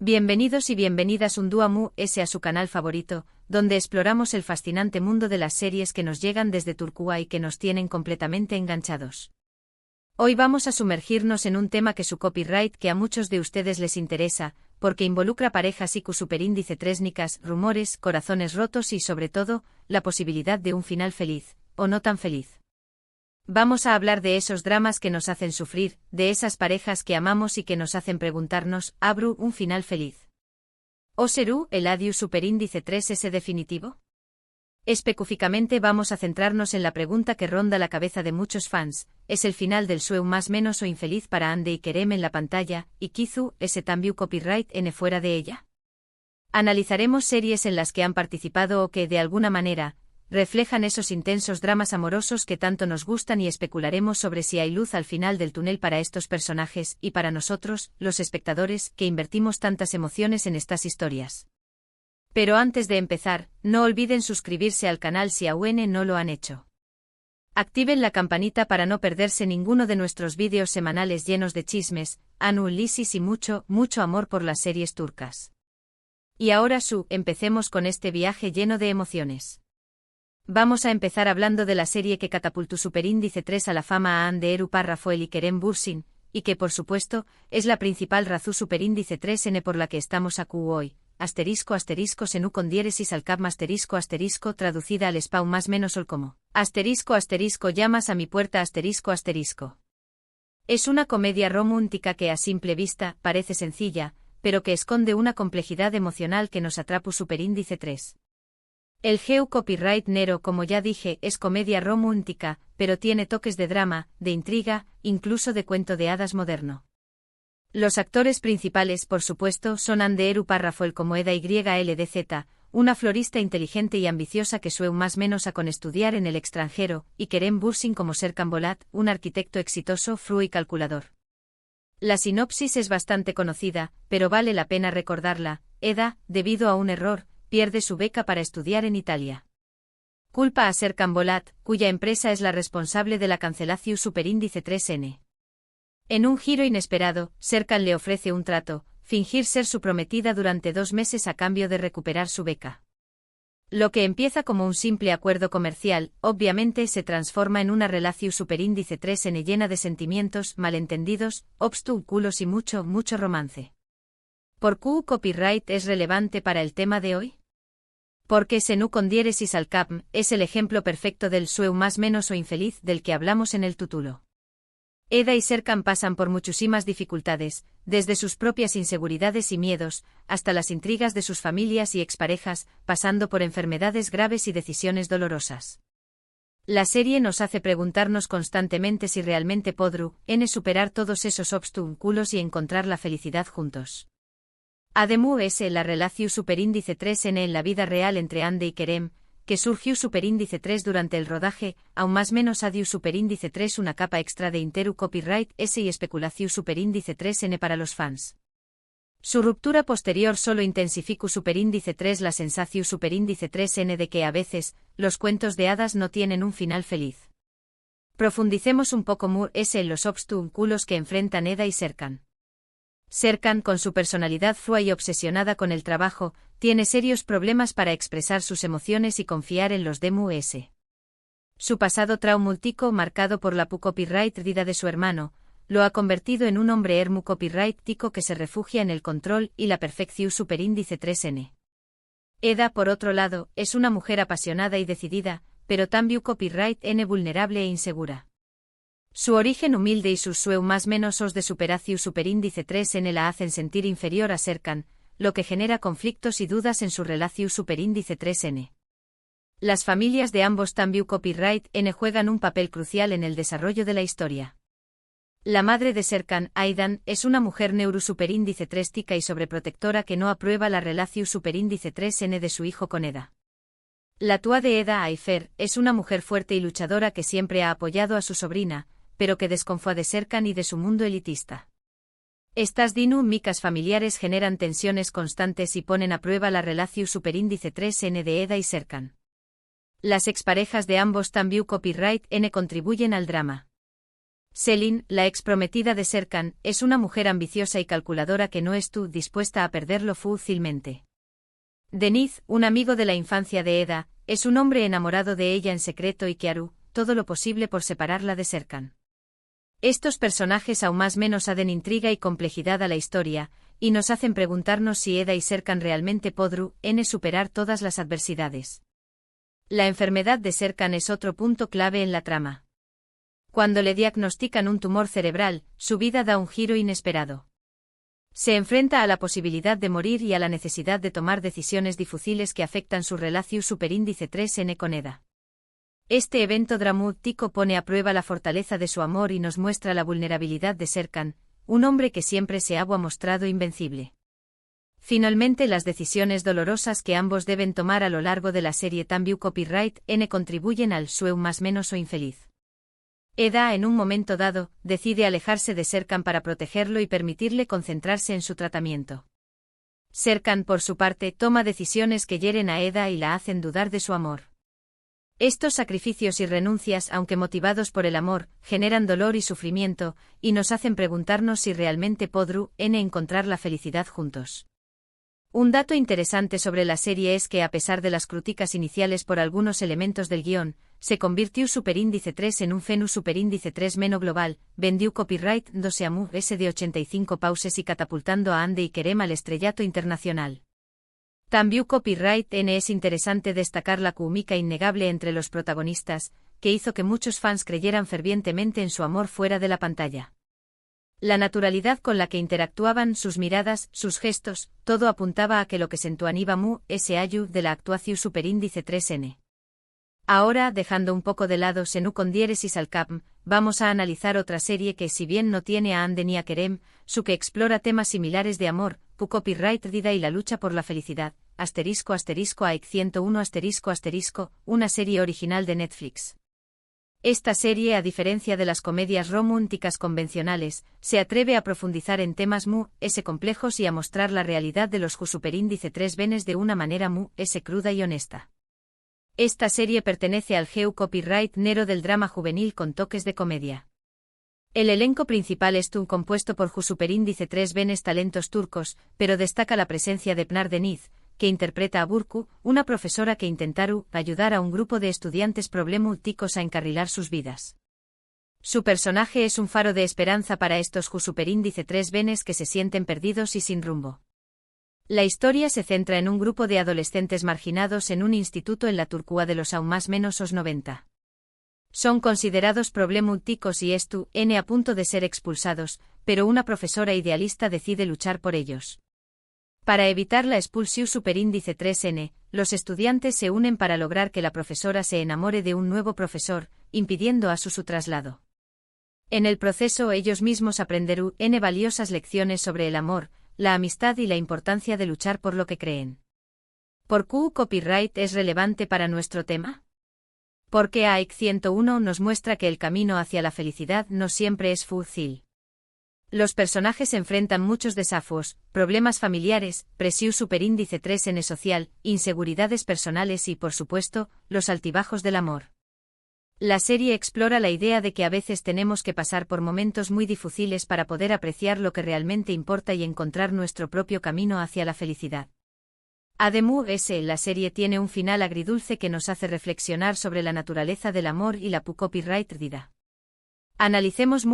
Bienvenidos y bienvenidas un día más a su canal favorito, donde exploramos el fascinante mundo de las series que nos llegan desde Turquía y que nos tienen completamente enganchados. Hoy vamos a sumergirnos en un tema que su copyright que a muchos de ustedes les interesa, porque involucra parejas IQ superíndice trésnicas, rumores, corazones rotos y sobre todo, la posibilidad de un final feliz, o no tan feliz. Vamos a hablar de esos dramas que nos hacen sufrir, de esas parejas que amamos y que nos hacen preguntarnos, ¿habrá un final feliz? ¿O será el adiós superíndice 3S definitivo? Específicamente vamos a centrarnos en la pregunta que ronda la cabeza de muchos fans, ¿es el final del show más menos o infeliz para Hande y Kerem en la pantalla, y Kizu, ese también copyright N fuera de ella? Analizaremos series en las que han participado o que, de alguna manera, reflejan esos intensos dramas amorosos que tanto nos gustan y especularemos sobre si hay luz al final del túnel para estos personajes y para nosotros, los espectadores, que invertimos tantas emociones en estas historias. Pero antes de empezar, no olviden suscribirse al canal si aún no lo han hecho. Activen la campanita para no perderse ninguno de nuestros vídeos semanales llenos de chismes, análisis y mucho, mucho amor por las series turcas. Y ahora empecemos con este viaje lleno de emociones. Vamos a empezar hablando de la serie que catapultó superíndice 3 a la fama a Hande Erçel Rafael y Kerem Bürsin, y que por supuesto, es la principal razón superíndice 3N por la que estamos aquí hoy, ***senu con diéresis al cap ***, traducida al español más menos ol como, ***, llamas a mi puerta ***. Es una comedia romántica que a simple vista, parece sencilla, pero que esconde una complejidad emocional que nos atrapa superíndice 3. El geu copyright Nero, como ya dije, es comedia romántica, pero tiene toques de drama, de intriga, incluso de cuento de hadas moderno. Los actores principales, por supuesto, son Hande Erçel Rafael como Eda YLDZ, una florista inteligente y ambiciosa que sueña más menos a con estudiar en el extranjero, y Kerem Bürsin como Serkan Bolat, un arquitecto exitoso, fru y calculador. La sinopsis es bastante conocida, pero vale la pena recordarla. Eda, debido a un error, pierde su beca para estudiar en Italia. Culpa a Serkan Bolat, cuya empresa es la responsable de la cancelación superíndice 3N. En un giro inesperado, Serkan le ofrece un trato, fingir ser su prometida durante 2 meses a cambio de recuperar su beca. Lo que empieza como un simple acuerdo comercial, obviamente se transforma en una relación superíndice 3N llena de sentimientos, malentendidos, obstáculos y mucho, mucho romance. ¿Por qué copyright es relevante para el tema de hoy? Porque senu con diéresis al cap es el ejemplo perfecto del show más menos o infeliz del que hablamos en el título. Eda y Serkan pasan por muchísimas dificultades, desde sus propias inseguridades y miedos, hasta las intrigas de sus familias y exparejas, pasando por enfermedades graves y decisiones dolorosas. La serie nos hace preguntarnos constantemente si realmente podrán superar todos esos obstáculos y encontrar la felicidad juntos. Además es la relación superíndice 3N en la vida real entre Hande y Kerem, que surgió superíndice 3 durante el rodaje, aún más menos adiós superíndice 3 una capa extra de interu copyright S y especulación superíndice 3N para los fans. Su ruptura posterior solo intensificó superíndice 3 la sensación superíndice 3N de que a veces, los cuentos de hadas no tienen un final feliz. Profundicemos un poco más en los obstáculos que enfrentan Eda y Serkan. Serkan, con su personalidad frua y obsesionada con el trabajo, tiene serios problemas para expresar sus emociones y confiar en los demás. Su pasado traumático, marcado por la copyright vida de su hermano, lo ha convertido en un hombre ermu copyright tico que se refugia en el control y la perfección superíndice 3N. Eda, por otro lado, es una mujer apasionada y decidida, pero también copyright N vulnerable e insegura. Su origen humilde y sus sueños más menos os de superación superíndice 3N la hacen sentir inferior a Serkan, lo que genera conflictos y dudas en su relación superíndice 3N. Las familias de ambos también copyright N juegan un papel crucial en el desarrollo de la historia. La madre de Serkan, Aydan, es una mujer neurosuperíndice 3 y sobreprotectora que no aprueba la relación superíndice 3N de su hijo con Eda. La tía de Eda, Ayfer, es una mujer fuerte y luchadora que siempre ha apoyado a su sobrina, pero que desconfía de Serkan y de su mundo elitista. Estas dinámicas familiares generan tensiones constantes y ponen a prueba la relación superíndice 3N de Eda y Serkan. Las exparejas de ambos también copyright N contribuyen al drama. Selin, la ex prometida de Serkan, es una mujer ambiciosa y calculadora que no estuvo dispuesta a perderlo fácilmente. Denith, un amigo de la infancia de Eda, es un hombre enamorado de ella en secreto y que hará todo lo posible por separarla de Serkan. Estos personajes aún más menos aden intriga y complejidad a la historia, y nos hacen preguntarnos si Eda y Serkan realmente podrán superar todas las adversidades. La enfermedad de Serkan es otro punto clave en la trama. Cuando le diagnostican un tumor cerebral, su vida da un giro inesperado. Se enfrenta a la posibilidad de morir y a la necesidad de tomar decisiones difíciles que afectan su relación superíndice 3N con Eda. Este evento dramático pone a prueba la fortaleza de su amor y nos muestra la vulnerabilidad de Serkan, un hombre que siempre se ha mostrado invencible. Finalmente, las decisiones dolorosas que ambos deben tomar a lo largo de la serie también copyright N contribuyen al sueu más menos o infeliz. Eda, en un momento dado, decide alejarse de Serkan para protegerlo y permitirle concentrarse en su tratamiento. Serkan, por su parte, toma decisiones que hieren a Eda y la hacen dudar de su amor. Estos sacrificios y renuncias, aunque motivados por el amor, generan dolor y sufrimiento, y nos hacen preguntarnos si realmente podrán encontrar la felicidad juntos. Un dato interesante sobre la serie es que, a pesar de las críticas iniciales por algunos elementos del guión, se convirtió superíndice 3 en un fenómeno superíndice 3 menos global, vendió copyright 12 a S de 85 pauses y catapultando a Ande y Kerem al estrellato internacional. También copyright N es interesante destacar la química innegable entre los protagonistas, que hizo que muchos fans creyeran fervientemente en su amor fuera de la pantalla. La naturalidad con la que interactuaban, sus miradas, sus gestos, todo apuntaba a que lo que sentuaniba ese ayu de la actuación superíndice 3N. Ahora, dejando un poco de lado Senu con diéresis al Capm, vamos a analizar otra serie que, si bien no tiene a Ande ni a Kerem, su que explora temas similares de amor, pu copyright Dida y la lucha por la felicidad, **AIC 101 **, una serie original de Netflix. Esta serie, a diferencia de las comedias románticas convencionales, se atreve a profundizar en temas complejos y a mostrar la realidad de los superíndice 3 venes de una manera cruda y honesta. Esta serie pertenece al GEU Copyright Nero del drama juvenil con toques de comedia. El elenco principal es compuesto por superíndice 3 venes talentos turcos, pero destaca la presencia de Pınar Deniz, que interpreta a Burcu, una profesora que intentaron ayudar a un grupo de estudiantes problemáticos a encarrilar sus vidas. Su personaje es un faro de esperanza para estos superíndice 3 venes que se sienten perdidos y sin rumbo. La historia se centra en un grupo de adolescentes marginados en un instituto en la Turquía de los aún más menos os 90. Son considerados problemáticos y a punto de ser expulsados, pero una profesora idealista decide luchar por ellos. Para evitar la expulsión superíndice 3N, los estudiantes se unen para lograr que la profesora se enamore de un nuevo profesor, impidiendo a su traslado. En el proceso ellos mismos aprenderán valiosas lecciones sobre el amor, la amistad y la importancia de luchar por lo que creen. ¿Por qué copyright es relevante para nuestro tema? Porque AIC 101 nos muestra que el camino hacia la felicidad no siempre es fácil. Los personajes enfrentan muchos desafíos, problemas familiares, presión superíndice 3N social, inseguridades personales y, por supuesto, los altibajos del amor. La serie explora la idea de que a veces tenemos que pasar por momentos muy difíciles para poder apreciar lo que realmente importa y encontrar nuestro propio camino hacia la felicidad. Además, la serie tiene un final agridulce que nos hace reflexionar sobre la naturaleza del amor y la copyright Dida. Analicemos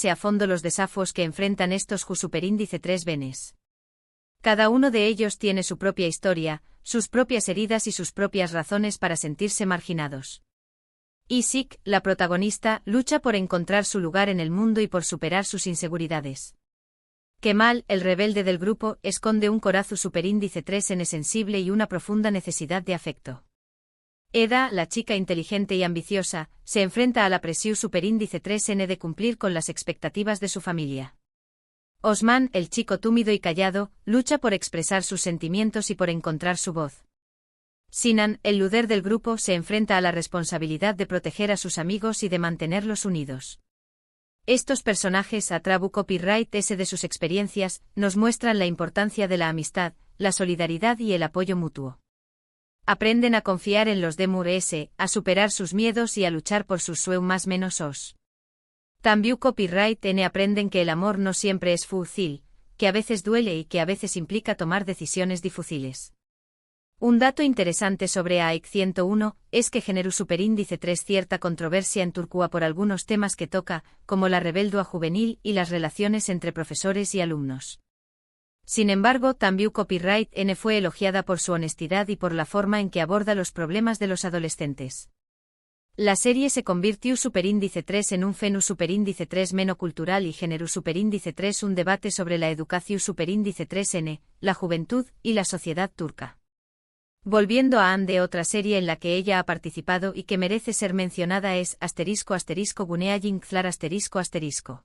a fondo los desafíos que enfrentan estos superíndice 3 venes. Cada uno de ellos tiene su propia historia, sus propias heridas y sus propias razones para sentirse marginados. Isik, la protagonista, lucha por encontrar su lugar en el mundo y por superar sus inseguridades. Kemal, el rebelde del grupo, esconde un corazón superíndice 3N sensible y una profunda necesidad de afecto. Eda, la chica inteligente y ambiciosa, se enfrenta a la presión superíndice 3N de cumplir con las expectativas de su familia. Osman, el chico tímido y callado, lucha por expresar sus sentimientos y por encontrar su voz. Sinan, el líder del grupo, se enfrenta a la responsabilidad de proteger a sus amigos y de mantenerlos unidos. Estos personajes, a través copyright de sus experiencias, nos muestran la importancia de la amistad, la solidaridad y el apoyo mutuo. Aprenden a confiar en los demás, a superar sus miedos y a luchar por sus sueños más menos os. También copyright N aprenden que el amor no siempre es fácil, que a veces duele y que a veces implica tomar decisiones difíciles. Un dato interesante sobre AIC 101 es que generó superíndice 3 cierta controversia en Turquía por algunos temas que toca, como la rebeldía juvenil y las relaciones entre profesores y alumnos. Sin embargo, también Copyright N fue elogiada por su honestidad y por la forma en que aborda los problemas de los adolescentes. La serie se convirtió superíndice 3 en un fenómeno superíndice 3 menocultural y generó superíndice 3 un debate sobre la educación superíndice 3N, la juventud y la sociedad turca. Volviendo a Ande, otra serie en la que ella ha participado y que merece ser mencionada es ***Gunealling ***.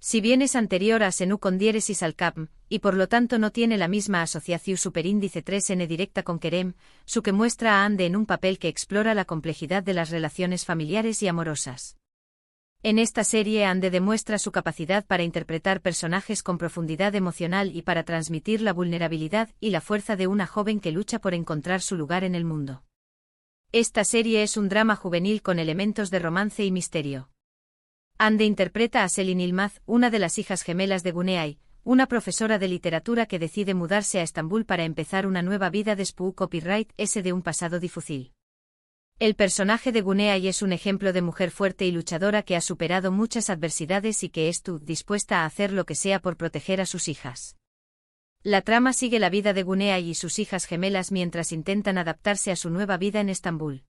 Si bien es anterior a Senu con diéresis al Capm, y por lo tanto no tiene la misma asociación superíndice 3N directa con Kerem, su que muestra a Ande en un papel que explora la complejidad de las relaciones familiares y amorosas. En esta serie Ande demuestra su capacidad para interpretar personajes con profundidad emocional y para transmitir la vulnerabilidad y la fuerza de una joven que lucha por encontrar su lugar en el mundo. Esta serie es un drama juvenil con elementos de romance y misterio. Ande interpreta a Selin Yılmaz, una de las hijas gemelas de Güney, una profesora de literatura que decide mudarse a Estambul para empezar una nueva vida después copyright S de un pasado difícil. El personaje de Güney es un ejemplo de mujer fuerte y luchadora que ha superado muchas adversidades y que está dispuesta a hacer lo que sea por proteger a sus hijas. La trama sigue la vida de Güney y sus hijas gemelas mientras intentan adaptarse a su nueva vida en Estambul.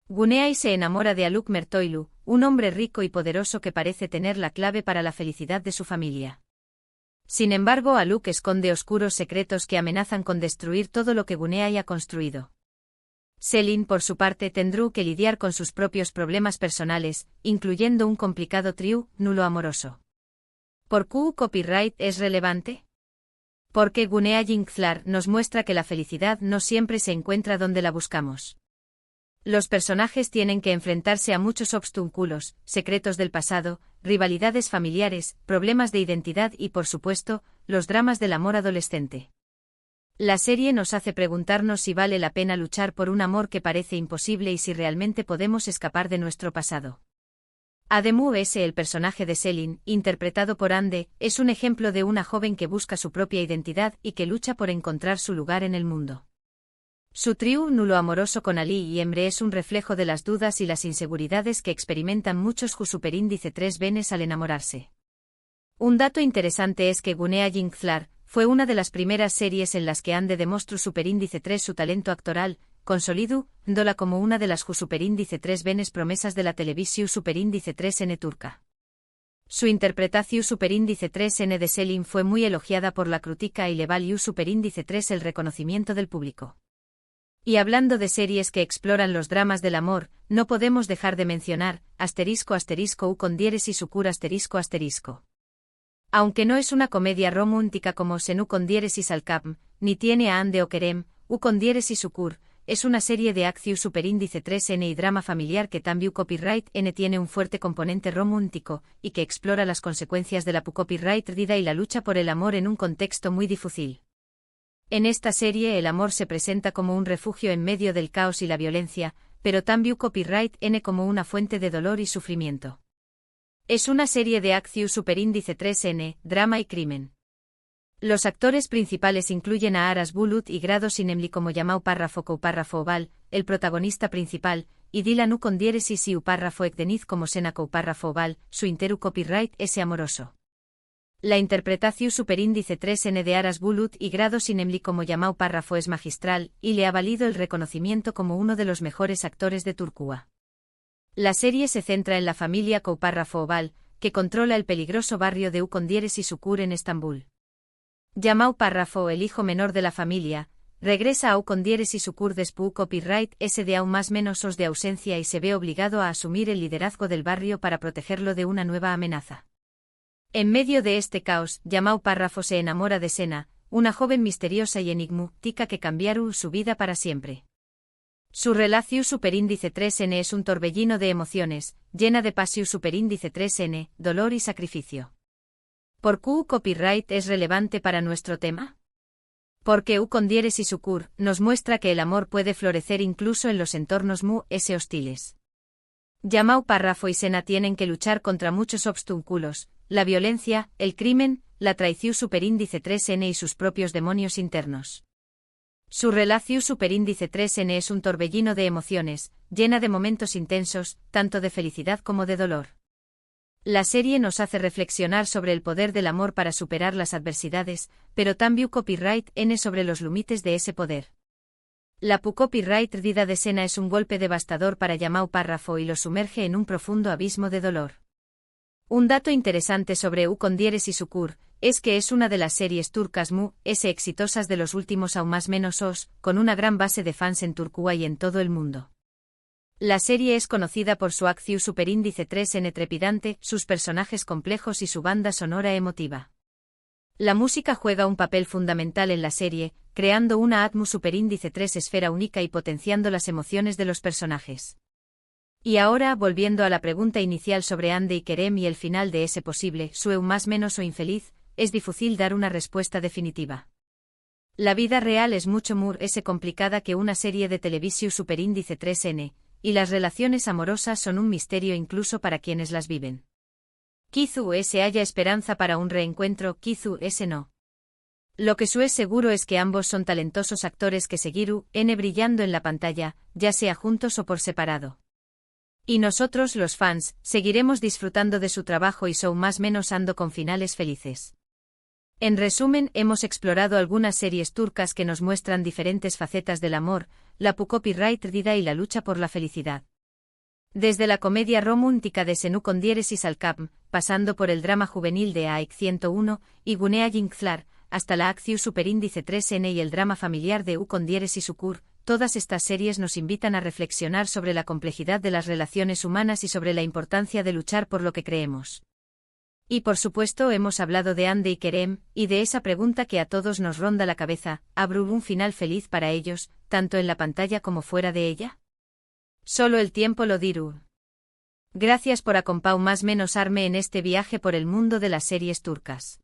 Güney se enamora de Haluk Mertoğlu, un hombre rico y poderoso que parece tener la clave para la felicidad de su familia. Sin embargo, Haluk esconde oscuros secretos que amenazan con destruir todo lo que Güney ha construido. Selin, por su parte, tendrá que lidiar con sus propios problemas personales, incluyendo un complicado triángulo amoroso. ¿Por qué copyright es relevante? Porque Gunealling nos muestra que la felicidad no siempre se encuentra donde la buscamos. Los personajes tienen que enfrentarse a muchos obstáculos, secretos del pasado, rivalidades familiares, problemas de identidad y, por supuesto, los dramas del amor adolescente. La serie nos hace preguntarnos si vale la pena luchar por un amor que parece imposible y si realmente podemos escapar de nuestro pasado. Además, el personaje de Selin, interpretado por Ande, es un ejemplo de una joven que busca su propia identidad y que lucha por encontrar su lugar en el mundo. Su triángulo amoroso con Ali y Emre es un reflejo de las dudas y las inseguridades que experimentan muchos superíndice 3 venes al enamorarse. Un dato interesante es que Gunealling fue una de las primeras series en las que Ande demostró superíndice 3 su talento actoral, consolidándola como una de las superíndice 3 venes promesas de la televisión superíndice 3N turca. Su interpretación superíndice 3N de Selin fue muy elogiada por la crítica y le valió superíndice 3 el reconocimiento del público. Y hablando de series que exploran los dramas del amor, no podemos dejar de mencionar ***U con diéresis ucur ***. Aunque no es una comedia romántica como Senu con diéresis al Capm, ni tiene a Ande o Kerem, U con diéresis ucur, es una serie de acción superíndice 3N y drama familiar que también copyright N tiene un fuerte componente romántico, y que explora las consecuencias de la copyright vida y la lucha por el amor en un contexto muy difícil. En esta serie el amor se presenta como un refugio en medio del caos y la violencia, pero también copyright N como una fuente de dolor y sufrimiento. Es una serie de acción superíndice 3N, drama y crimen. Los actores principales incluyen a Aras Bulut y Grado Sinemli como Yamau Párrafo Oval, el protagonista principal, y Dilan U con diéresis y U párrafo Ekdeniz como Sena Párrafo Oval, su interu copyright S amoroso. La interpretación superíndice 3N de Aras Bulut y Grado Sinemli como Yamau Párrafo es magistral, y le ha valido el reconocimiento como uno de los mejores actores de Turquía. La serie se centra en la familia Párrafo Oval, que controla el peligroso barrio de U con diéresis ucur en Estambul. Yamau Párrafo, el hijo menor de la familia, regresa a U con diéresis ucur después copyright S de aún más menos os de ausencia y se ve obligado a asumir el liderazgo del barrio para protegerlo de una nueva amenaza. En medio de este caos, Yamau Párrafo se enamora de Sena, una joven misteriosa y enigmática que cambiará su vida para siempre. Su relación superíndice 3N es un torbellino de emociones, llena de pasión superíndice 3N, dolor y sacrificio. ¿Por qué copyright es relevante para nuestro tema? Porque U con diéresis ucur nos muestra que el amor puede florecer incluso en los entornos hostiles. Yamau Párrafo y Sena tienen que luchar contra muchos obstáculos, la violencia, el crimen, la traición superíndice 3N y sus propios demonios internos. Su relación superíndice 3N es un torbellino de emociones, llena de momentos intensos, tanto de felicidad como de dolor. La serie nos hace reflexionar sobre el poder del amor para superar las adversidades, pero también copyright N sobre los límites de ese poder. La copyright vida de Sena es un golpe devastador para Yamau Párrafo y lo sumerge en un profundo abismo de dolor. Un dato interesante sobre Ukondieres y Sukur es que es una de las series turcas exitosas de los últimos aún más menos os, con una gran base de fans en Turquía y en todo el mundo. La serie es conocida por su acción superíndice 3N trepidante, sus personajes complejos y su banda sonora emotiva. La música juega un papel fundamental en la serie, creando una atmósfera superíndice 3 esfera única y potenciando las emociones de los personajes. Y ahora, volviendo a la pregunta inicial sobre Hande y Kerem y el final de ese posible sueño más menos o infeliz, es difícil dar una respuesta definitiva. La vida real es mucho más complicada que una serie de televisión superíndice 3N, y las relaciones amorosas son un misterio incluso para quienes las viven. Quizás haya esperanza para un reencuentro, quizás no. Lo que es seguro es que ambos son talentosos actores que seguirán brillando en la pantalla, ya sea juntos o por separado. Y nosotros, los fans, seguiremos disfrutando de su trabajo y son más menos ando con finales felices. En resumen, hemos explorado algunas series turcas que nos muestran diferentes facetas del amor, la copyright vida y la lucha por la felicidad. Desde la comedia romántica de Senu Kondieres y Salkam, pasando por el drama juvenil de AEK 101 y Gunea Yinklar, hasta la acción superíndice 3N y el drama familiar de Ukondieres y Sukur, todas estas series nos invitan a reflexionar sobre la complejidad de las relaciones humanas y sobre la importancia de luchar por lo que creemos. Y por supuesto hemos hablado de Hande y Kerem, y de esa pregunta que a todos nos ronda la cabeza, ¿habrá un final feliz para ellos, tanto en la pantalla como fuera de ella? Solo el tiempo lo dirá. Gracias por acompañarme en este viaje por el mundo de las series turcas.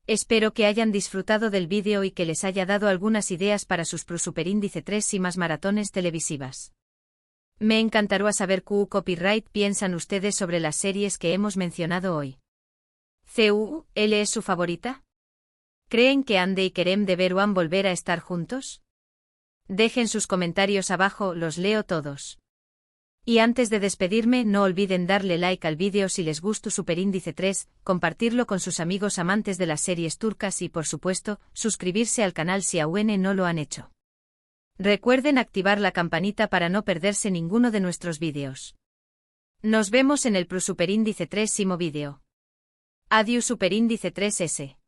Espero que hayan disfrutado del vídeo y que les haya dado algunas ideas para sus superíndice 3 y más maratones televisivas. Me encantaría saber qué copyright piensan ustedes sobre las series que hemos mencionado hoy. ¿CUL es su favorita? ¿Creen que Hande y Kerem deberán volver a estar juntos? Dejen sus comentarios abajo, los leo todos. Y antes de despedirme, no olviden darle like al vídeo si les gustó superíndice 3, compartirlo con sus amigos amantes de las series turcas y por supuesto, suscribirse al canal si aún no lo han hecho. Recuerden activar la campanita para no perderse ninguno de nuestros vídeos. Nos vemos en el superíndice 3 vídeo. Adiós superíndice 3S.